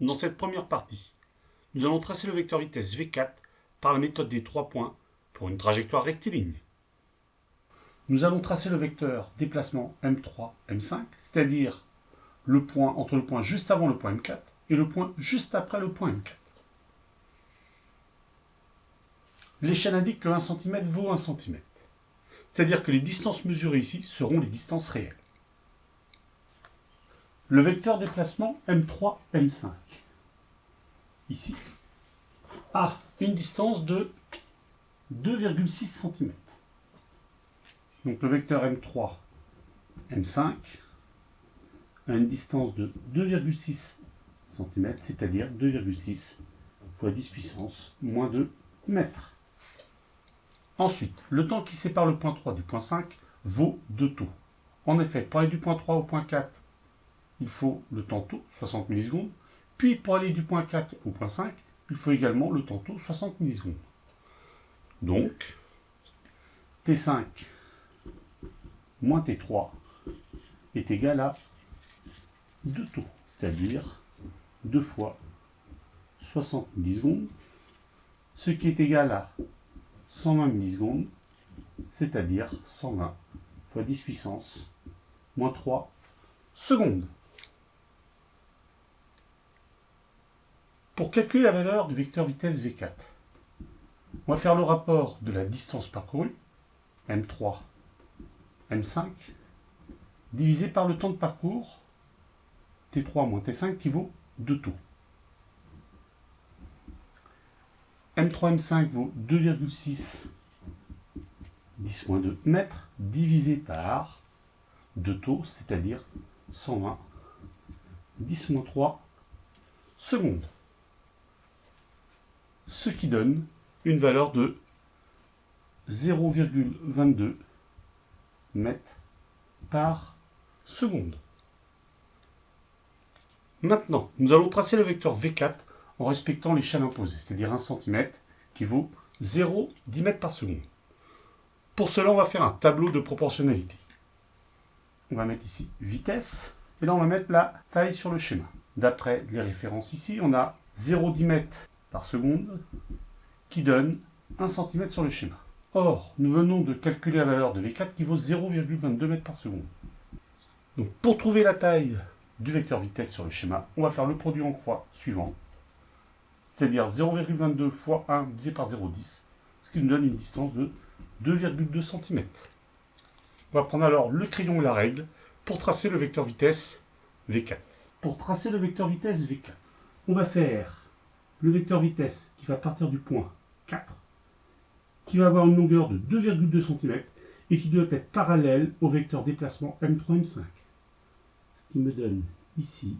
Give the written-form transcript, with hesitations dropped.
Dans cette première partie, nous allons tracer le vecteur vitesse V4 par la méthode des 3 points pour une trajectoire rectiligne. Nous allons tracer le vecteur déplacement M3, M5, c'est-à-dire le point entre le point juste avant le point M4 et le point juste après le point M4. L'échelle indique que 1 cm vaut 1 cm. C'est-à-dire que les distances mesurées ici seront les distances réelles. Le vecteur déplacement M3, M5, ici, a une distance de 2,6 cm. Donc le vecteur M3, M5 a une distance de 2,6 cm, c'est-à-dire 2,6 fois 10 puissance moins 2 mètres. Ensuite, le temps qui sépare le point 3 du point 5 vaut 2 taux. En effet, pour aller du point 3 au point 4, il faut le temps taux, 60 millisecondes. Puis pour aller du point 4 au point 5, il faut également le temps taux, 60 millisecondes. Donc, T5 moins T3 est égal à 2 taux, c'est-à-dire 2 fois 60 millisecondes, ce qui est égal à 120 millisecondes, c'est-à-dire 120 fois 10 puissance moins 3 secondes. Pour calculer la valeur du vecteur vitesse V4, on va faire le rapport de la distance parcourue, M3, M5, divisé par le temps de parcours, T3 moins T5, qui vaut 2 taux. M3, M5 vaut 2,6 10 moins 2 mètres, divisé par 2 taux, c'est-à-dire 120 10 moins 3 secondes. Ce qui donne une valeur de 0,22 mètres par seconde. Maintenant, nous allons tracer le vecteur V4 en respectant l'échelle imposée, c'est-à-dire 1 cm qui vaut 0,10 mètres par seconde. Pour cela, on va faire un tableau de proportionnalité. On va mettre ici vitesse, et là on va mettre la taille sur le schéma. D'après les références ici, on a 0,10 mètres par seconde qui donne 1 cm sur le schéma. Or, nous venons de calculer la valeur de V4 qui vaut 0,22 mètres par seconde. Donc, pour trouver la taille du vecteur vitesse sur le schéma, on va faire le produit en croix suivant, c'est-à-dire 0,22 fois 1 divisé par 0,10, ce qui nous donne une distance de 2,2 cm. On va prendre alors le crayon et la règle pour tracer le vecteur vitesse V4. Pour tracer le vecteur vitesse V4, on va faire le vecteur vitesse qui va partir du point 4, qui va avoir une longueur de 2,2 cm et qui doit être parallèle au vecteur déplacement M3, M5. Ce qui me donne ici